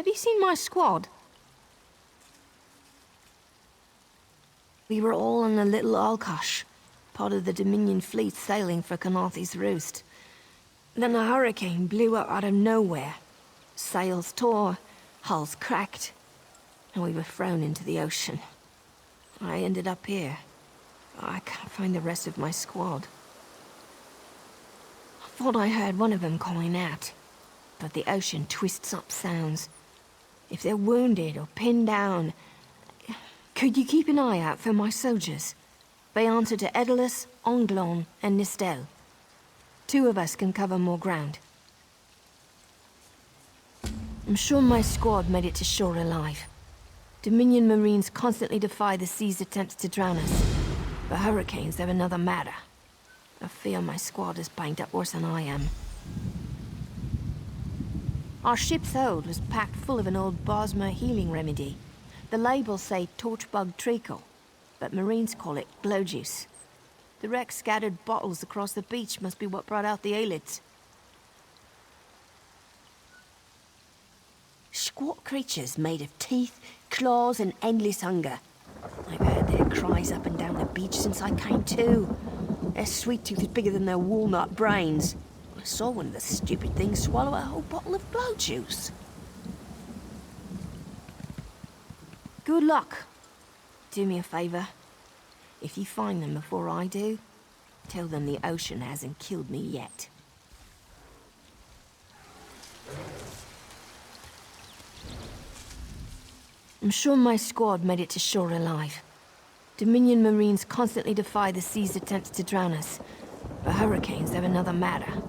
Have you seen my squad? We were all on a little Alkosh, part of the Dominion fleet sailing for Khenarthi's Roost. Then a hurricane blew up out of nowhere. Sails tore, hulls cracked, and we were thrown into the ocean. I ended up here. I can't find the rest of my squad. I thought I heard one of them calling out, but the ocean twists up sounds. If they're wounded or pinned down, could you keep an eye out for my soldiers? They answer to Edalus, Onglon, and Nistel. 2 of us can cover more ground. I'm sure my squad made it to shore alive. Dominion Marines constantly defy the sea's attempts to drown us. But hurricanes are another matter. I fear my squad is banged up worse than I am. Our ship's hold was packed full of an old Bosmer healing remedy. The labels say torchbug treacle, but Marines call it glow juice. The wreck scattered bottles across the beach must be what brought out the aelids. Squat creatures made of teeth, claws, and endless hunger. I've heard their cries up and down the beach since I came to. Their sweet tooth is bigger than their walnut brains. I saw one of the stupid things swallow a whole bottle of glow juice. Good luck. Do me a favor. If you find them before I do, tell them the ocean hasn't killed me yet. I'm sure my squad made it to shore alive. Dominion Marines constantly defy the sea's attempts to drown us, but hurricanes are another matter.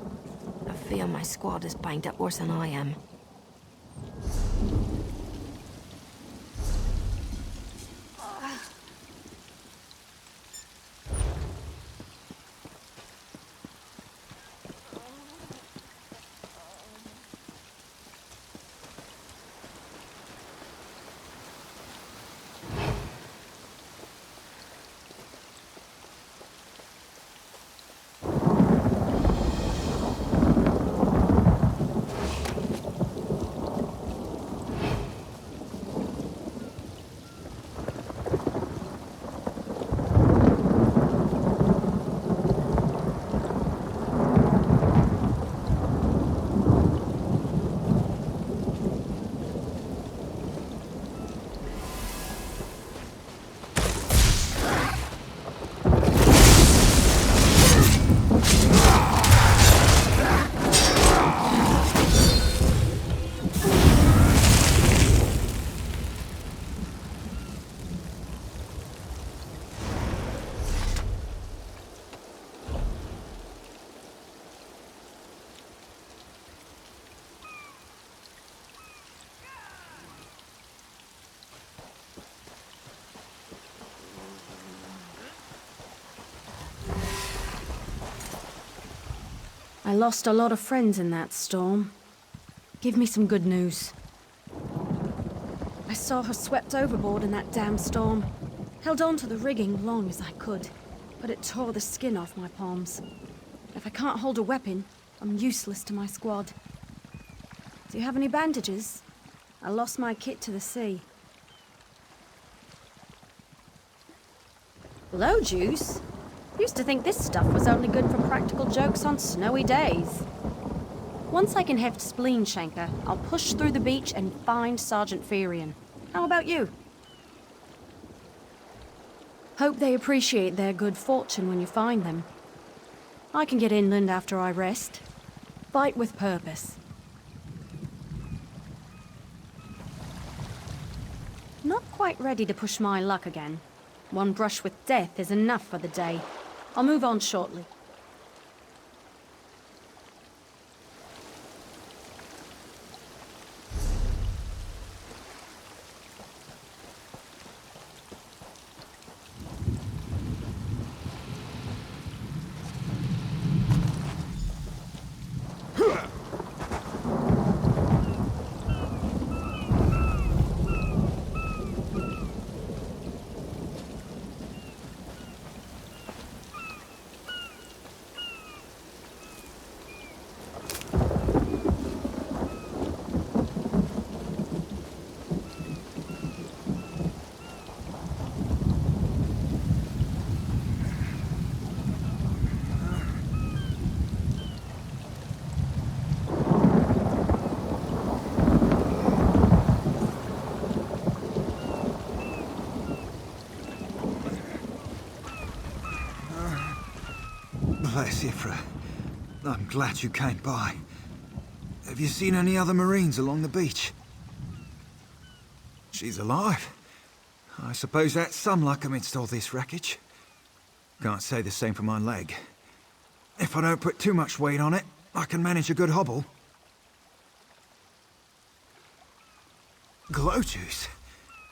I fear my squad is banged up worse than I am. I lost a lot of friends in that storm. Give me some good news. I saw her swept overboard in that damn storm. Held on to the rigging long as I could, but it tore the skin off my palms. If I can't hold a weapon, I'm useless to my squad. Do you have any bandages? I lost my kit to the sea. Glow juice? Used to think this stuff was only good for practical jokes on snowy days. Once I can heft Spleen Shanker, I'll push through the beach and find Sergeant Ferian. How about you? Hope they appreciate their good fortune when you find them. I can get inland after I rest. Fight with purpose. Not quite ready to push my luck again. One brush with death is enough for the day. I'll move on shortly. bless Ifra. I'm glad you came by. Have you seen any other Marines along the beach? She's alive. I suppose that's some luck amidst all this wreckage. Can't say the same for my leg. If I don't put too much weight on it, I can manage a good hobble. Glow juice?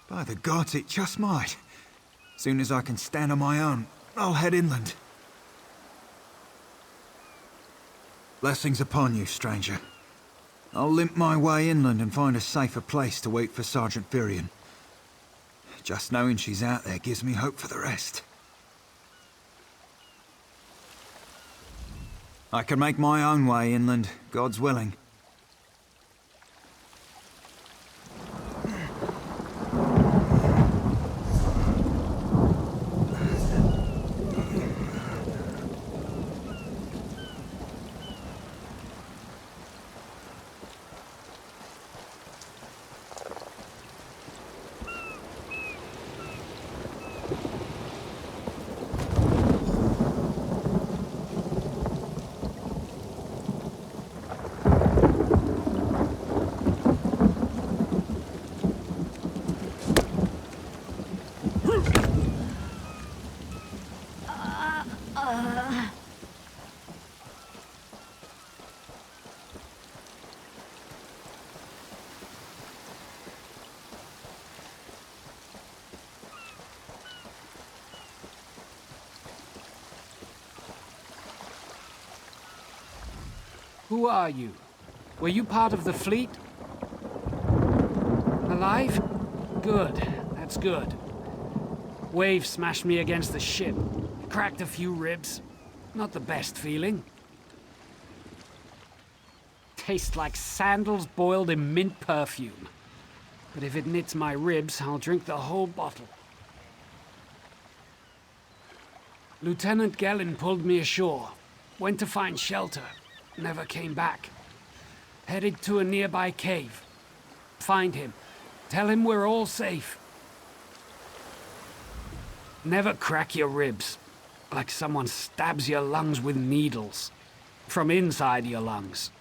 By the gods, it just might. Soon as I can stand on my own, I'll head inland. Blessings upon you, stranger. I'll limp my way inland and find a safer place to wait for Sergeant Firion. Just knowing she's out there gives me hope for the rest. I can make my own way inland, God's willing. Who are you? Were you part of the fleet? Alive? Good. That's good. Wave smashed me against the ship. Cracked a few ribs. Not the best feeling. Tastes like sandals boiled in mint perfume. But if it knits my ribs, I'll drink the whole bottle. Lieutenant Gellin pulled me ashore. Went to find shelter. Never came back. Headed to a nearby cave. Find him. Tell him we're all safe. Never crack your ribs. Like someone stabs your lungs with needles. From inside your lungs.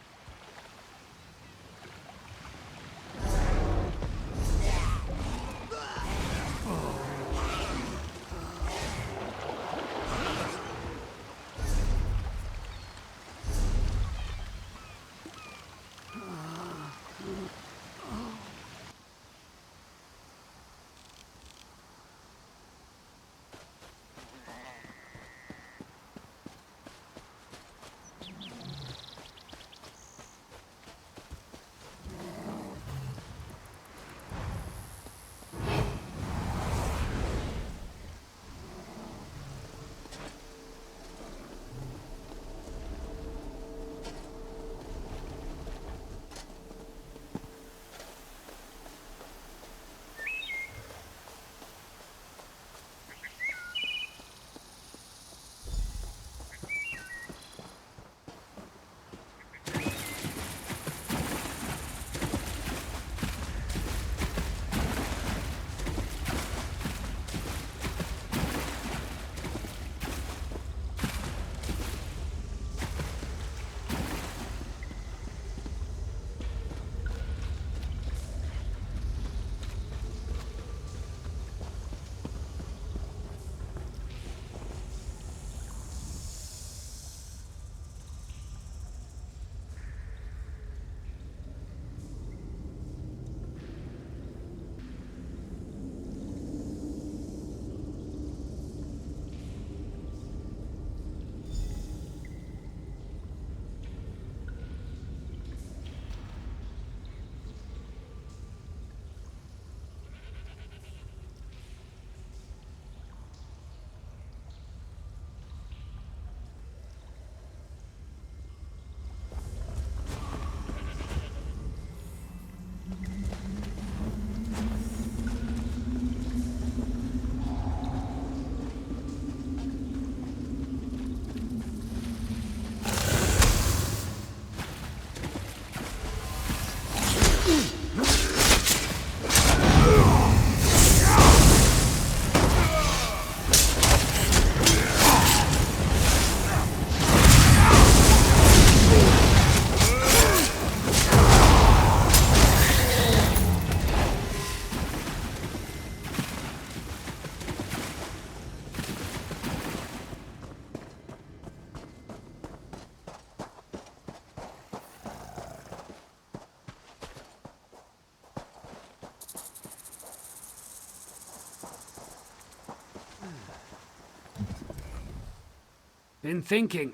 Been thinking.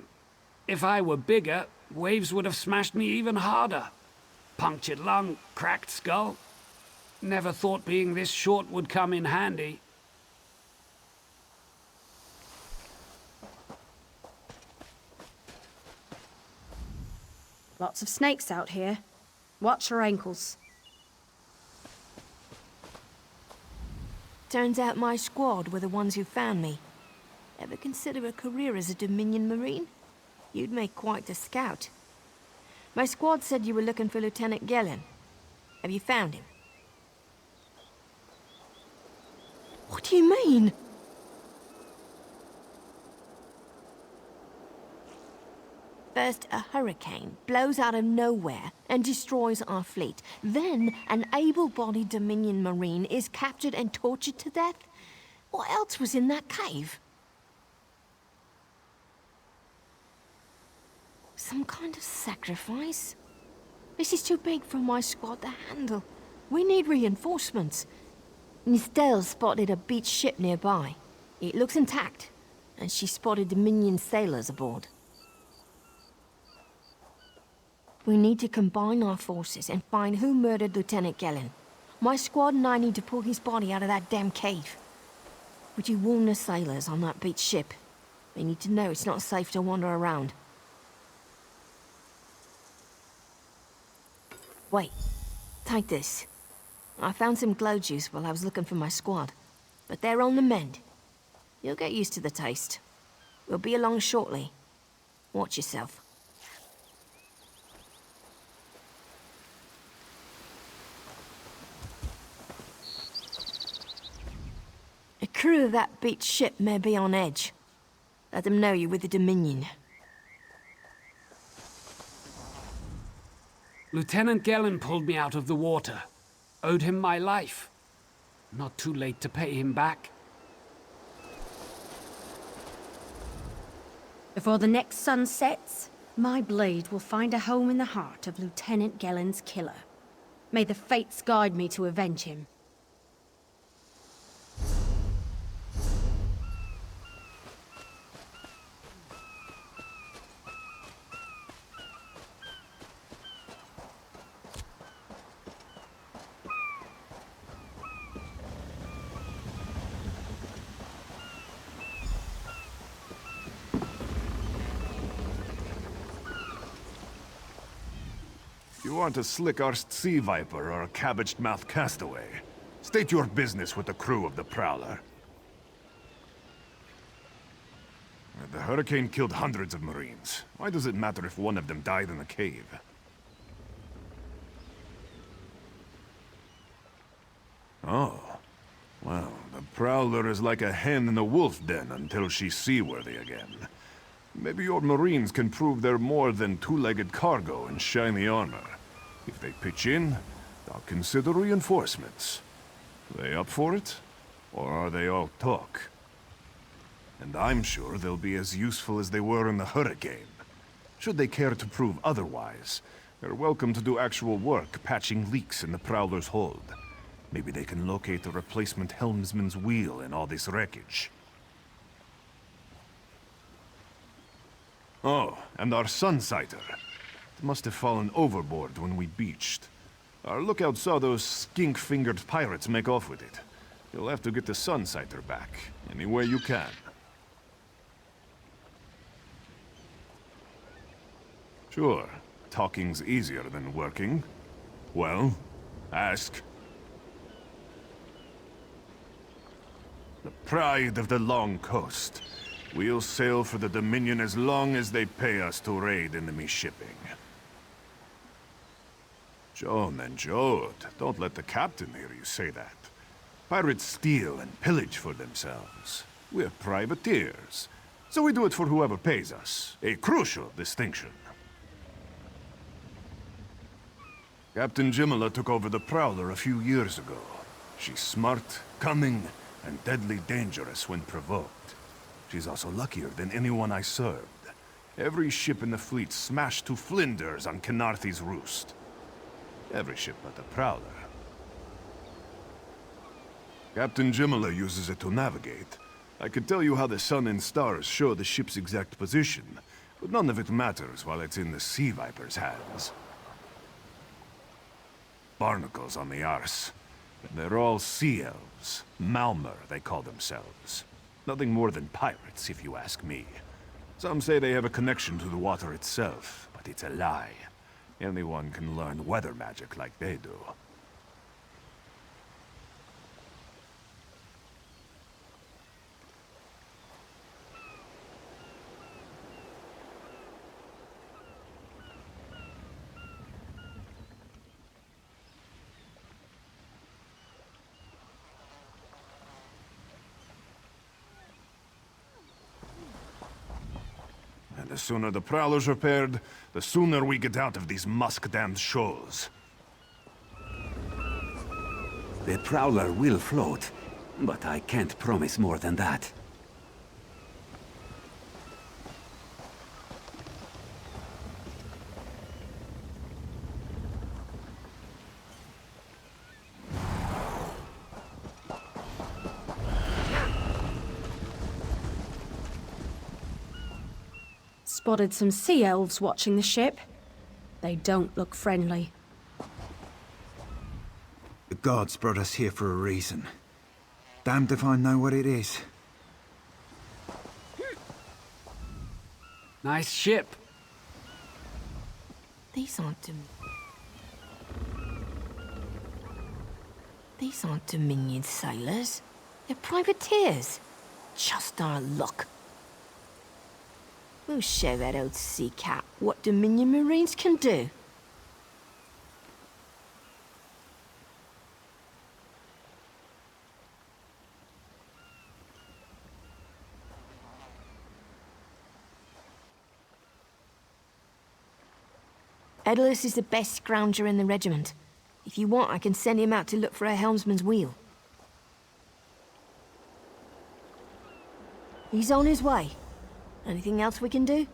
If I were bigger, waves would have smashed me even harder. Punctured lung, cracked skull. Never thought being this short would come in handy. Lots of snakes out here. Watch your ankles. Turns out my squad were the ones who found me. Ever consider a career as a Dominion Marine? You'd make quite a scout. My squad said you were looking for Lieutenant Gellin. Have you found him? What do you mean? First, a hurricane blows out of nowhere and destroys our fleet. Then, an able-bodied Dominion Marine is captured and tortured to death? What else was in that cave? Some kind of sacrifice? This is too big for my squad to handle. We need reinforcements. Nistel spotted a beached ship nearby. It looks intact, and she spotted Dominion sailors aboard. We need to combine our forces and find who murdered Lieutenant Gellin. My squad and I need to pull his body out of that damn cave. Would you warn the sailors on that beached ship? They need to know it's not safe to wander around. Wait, take this. I found some glow juice while I was looking for my squad, but they're on the mend. You'll get used to the taste. We'll be along shortly. Watch yourself. The crew of that beached ship may be on edge. Let them know you're with the Dominion. Lieutenant Gellin pulled me out of the water. Owed him my life. Not too late to pay him back. Before the next sun sets, my blade will find a home in the heart of Lieutenant Gellin's killer. May the fates guide me to avenge him. You aren't a slick-arsed sea viper or a cabbage-mouthed castaway. State your business with the crew of the Prowler. The hurricane killed hundreds of Marines. Why does it matter if one of them died in the cave? Oh. Well, the Prowler is like a hen in a wolf den until she's seaworthy again. Maybe your Marines can prove they're more than two-legged cargo in shiny armor. If they pitch in, I'll consider reinforcements. They up for it? Or are they all talk? And I'm sure they'll be as useful as they were in the hurricane. Should they care to prove otherwise, they're welcome to do actual work patching leaks in the Prowler's hold. Maybe they can locate a replacement helmsman's wheel in all this wreckage. Oh, and our Sunsighter. It must have fallen overboard when we beached. Our lookout saw those skink-fingered pirates make off with it. You'll have to get the Sunsighter back, any way you can. Sure, talking's easier than working. Well, ask. The pride of the long coast. We'll sail for the Dominion as long as they pay us to raid enemy shipping. Joan and Jode, don't let the captain hear you say that. Pirates steal and pillage for themselves. We're privateers, so we do it for whoever pays us. A crucial distinction. Captain Jimala took over the Prowler a few years ago. She's smart, cunning, and deadly dangerous when provoked. She's also luckier than anyone I served. Every ship in the fleet smashed to flinders on Khenarthi's Roost. Every ship but the Prowler. Captain Jimala uses it to navigate. I could tell you how the sun and stars show the ship's exact position, but none of it matters while it's in the Sea Viper's hands. Barnacles on the arse. They're all sea elves. Malmer, they call themselves. Nothing more than pirates, if you ask me. Some say they have a connection to the water itself, but it's a lie. Anyone can learn weather magic like they do. And the sooner the Prowler's repaired, the sooner we get out of these musk-damned shoals. The Prowler will float, but I can't promise more than that. Spotted some sea elves watching the ship. They don't look friendly. The gods brought us here for a reason. Damned if I know what it is. Nice ship. These aren't Dominion sailors. They're privateers. Just our luck. We'll show that old sea cat what Dominion Marines can do. Edalus is the best scrounger in the regiment. If you want, I can send him out to look for a helmsman's wheel. He's on his way. Anything else we can do?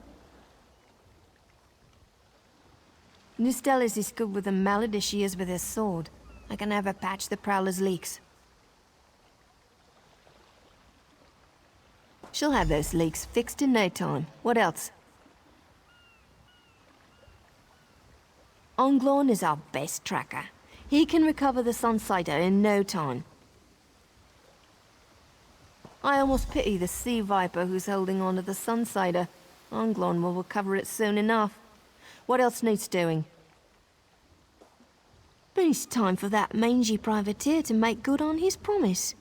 Nustella's is good with a mallet as she is with her sword. I can have her patch the Prowler's leaks. She'll have those leaks fixed in no time. What else? Onglorn is our best tracker. He can recover the Sunsider in no time. I almost pity the Sea Viper who's holding on to the Sunsider. Onglorn will recover it soon enough. What else needs doing? But it's time for that mangy privateer to make good on his promise.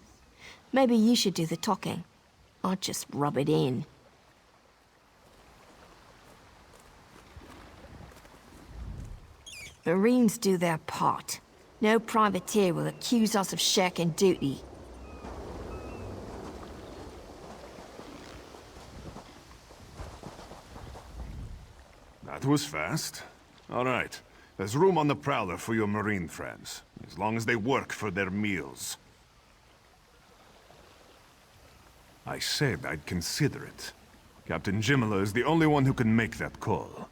Maybe you should do the talking. I'll just rub it in. Marines do their part. No privateer will accuse us of shirking duty. That was fast. All right. There's room on the Prowler for your Marine friends, as long as they work for their meals. I said I'd consider it. Captain Jimala is the only one who can make that call.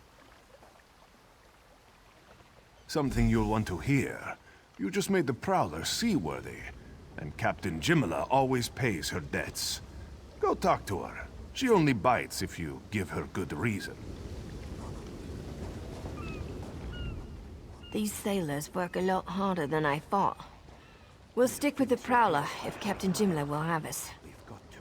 Something you'll want to hear. You just made the Prowler seaworthy, and Captain Jimala always pays her debts. Go talk to her. She only bites if you give her good reason. These sailors work a lot harder than I thought. We'll stick with the Prowler if Captain Jimla will have us. We've got to.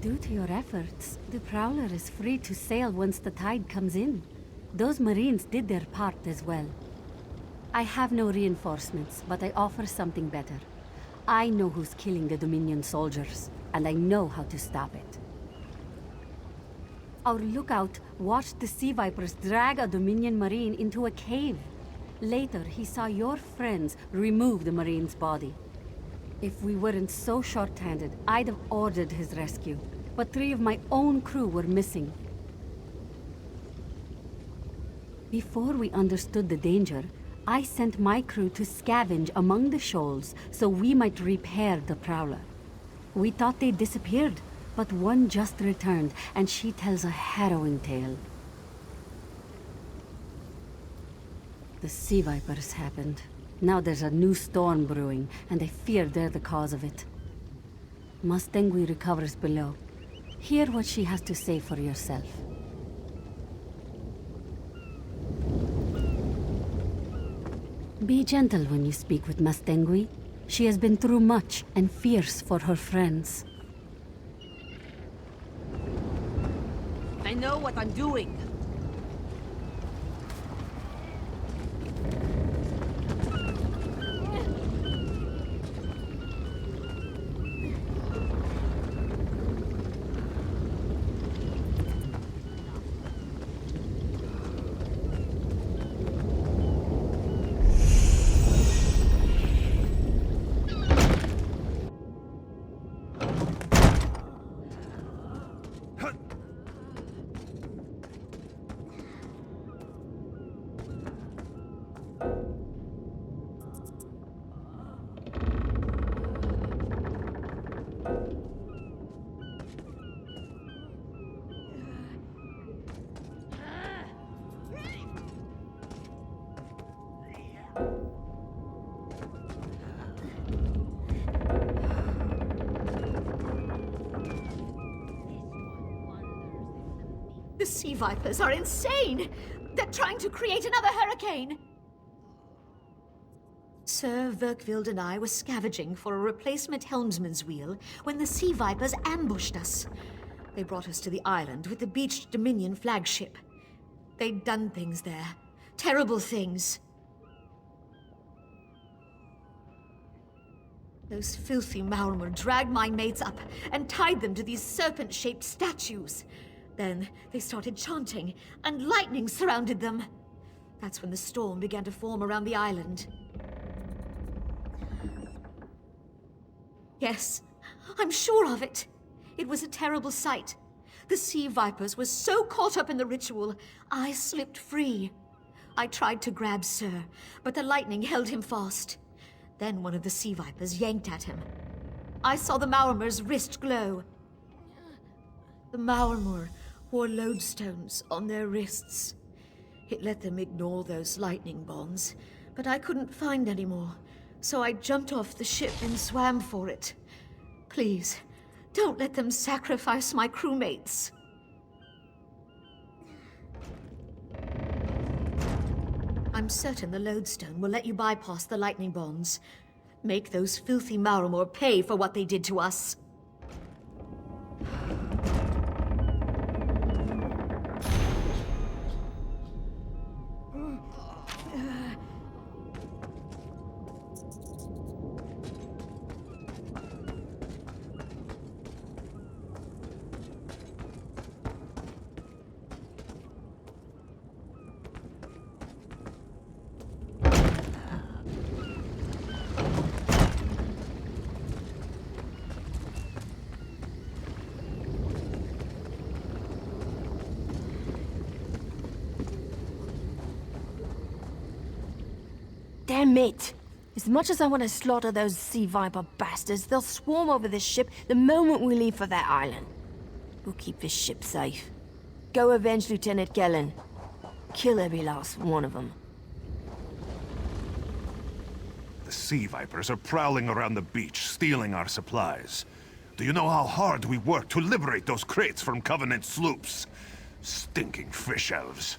Due to your efforts, the Prowler is free to sail once the tide comes in. Those Marines did their part as well. I have no reinforcements, but I offer something better. I know who's killing the Dominion soldiers, and I know how to stop it. Our lookout watched the Sea Vipers drag a Dominion Marine into a cave. Later, he saw your friends remove the Marine's body. If we weren't so short-handed, I'd have ordered his rescue. But 3 of my own crew were missing. Before we understood the danger, I sent my crew to scavenge among the shoals so we might repair the Prowler. We thought they disappeared, but one just returned, and she tells a harrowing tale. The Sea Vipers happened. Now there's a new storm brewing, and they fear they're the cause of it. Mustangui recovers below. Hear what she has to say for yourself. Be gentle when you speak with Mustangui. She has been through much and fierce for her friends. I know what I'm doing. The Sea Vipers are insane! They're trying to create another hurricane! Sir Verkvild and I were scavenging for a replacement helmsman's wheel when the Sea Vipers ambushed us. They brought us to the island with the beached Dominion flagship. They'd done things there. Terrible things. Those filthy Maormer dragged my mates up and tied them to these serpent-shaped statues. Then they started chanting, and lightning surrounded them. That's when the storm began to form around the island. Yes, I'm sure of it. It was a terrible sight. The Sea Vipers were so caught up in the ritual, I slipped free. I tried to grab Sir, but the lightning held him fast. Then one of the Sea Vipers yanked at him. I saw the Maormer's wrist glow. The Maormer wore lodestones on their wrists. It let them ignore those lightning bonds, but I couldn't find any more, so I jumped off the ship and swam for it. Please, don't let them sacrifice my crewmates. I'm certain the lodestone will let you bypass the lightning bonds. Make those filthy Maormer pay for what they did to us. Damn it! As much as I want to slaughter those Sea Viper bastards, they'll swarm over this ship the moment we leave for that island. We'll keep this ship safe. Go avenge Lieutenant Gellin. Kill every last one of them. The Sea Vipers are prowling around the beach, stealing our supplies. Do you know how hard we worked to liberate those crates from Covenant sloops? Stinking fish elves.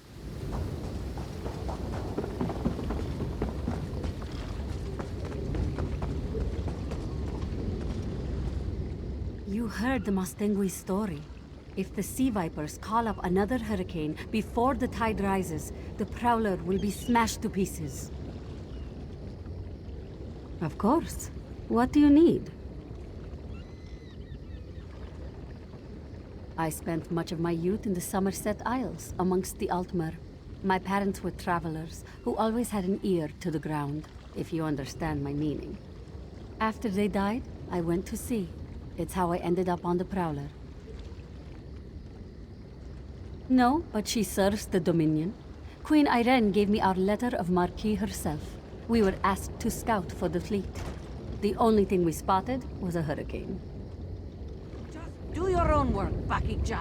You heard the Mustangui story. If the Sea Vipers call up another hurricane before the tide rises, the Prowler will be smashed to pieces. Of course. What do you need? I spent much of my youth in the Somerset Isles, amongst the Altmer. My parents were travelers, who always had an ear to the ground, if you understand my meaning. After they died, I went to sea. It's how I ended up on the Prowler. No, but she serves the Dominion. Queen Irene gave me our letter of marque herself. We were asked to scout for the fleet. The only thing we spotted was a hurricane. Just do your own work, Bakikja.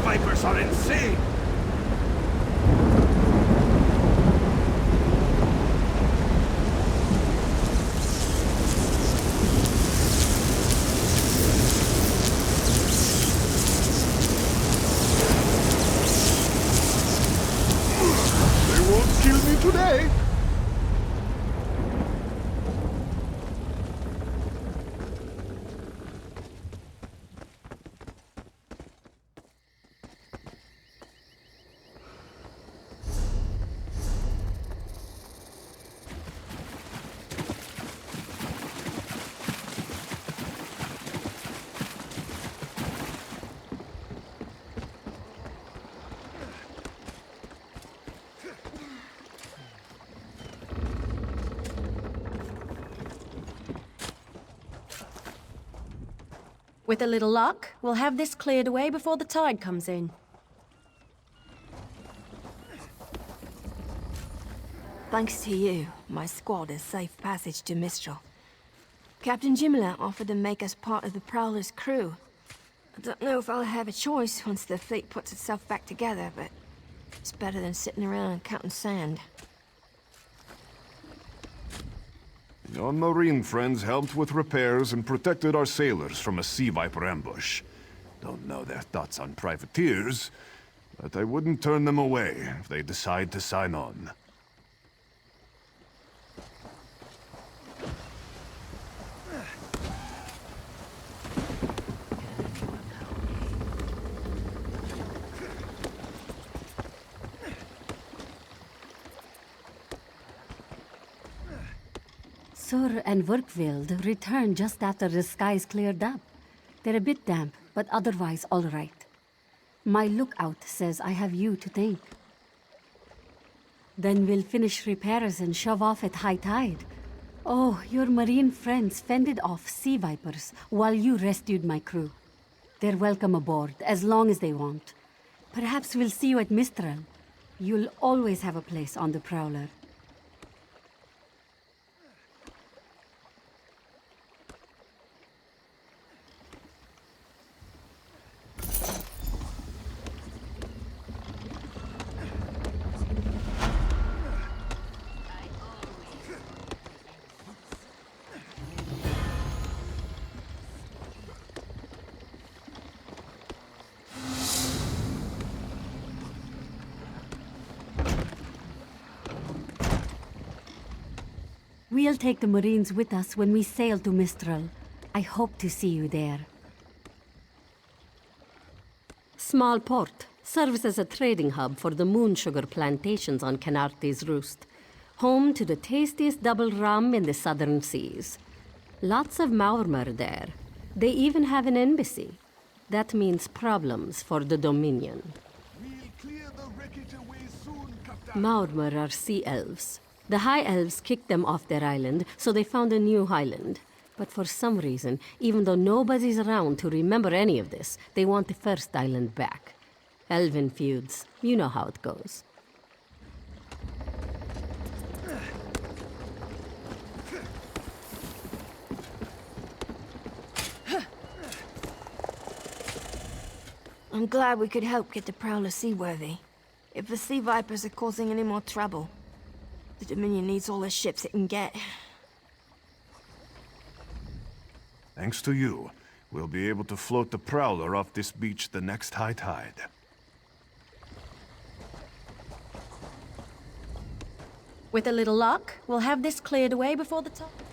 Vipers are insane! They won't kill me today! With a little luck, we'll have this cleared away before the tide comes in. Thanks to you, my squad has safe passage to Mistral. Captain Jimla offered to make us part of the Prowler's crew. I don't know if I'll have a choice once the fleet puts itself back together, but it's better than sitting around and counting sand. Your Marine friends helped with repairs and protected our sailors from a Sea Viper ambush. Don't know their thoughts on privateers, but I wouldn't turn them away if they decide to sign on. Sur and Werkveld returned just after the skies cleared up. They're a bit damp, but otherwise all right. My lookout says I have you to thank. Then we'll finish repairs and shove off at high tide. Oh, your marine friends fended off sea vipers while you rescued my crew. They're welcome aboard, as long as they want. Perhaps we'll see you at Mistral. You'll always have a place on the Prowler. We'll take the Marines with us when we sail to Mistral. I hope to see you there. Small port serves as a trading hub for the moon sugar plantations on Khenarthi's Roost, home to the tastiest double rum in the southern seas. Lots of Maurmer there. They even have an embassy. That means problems for the Dominion. Maurmer are sea elves. The High Elves kicked them off their island, so they found a new highland. But for some reason, even though nobody's around to remember any of this, they want the first island back. Elven feuds, you know how it goes. I'm glad we could help get the Prowler seaworthy. If the Sea Vipers are causing any more trouble, the Dominion needs all the ships it can get. Thanks to you, we'll be able to float the Prowler off this beach the next high tide. With a little luck, we'll have this cleared away before the tide.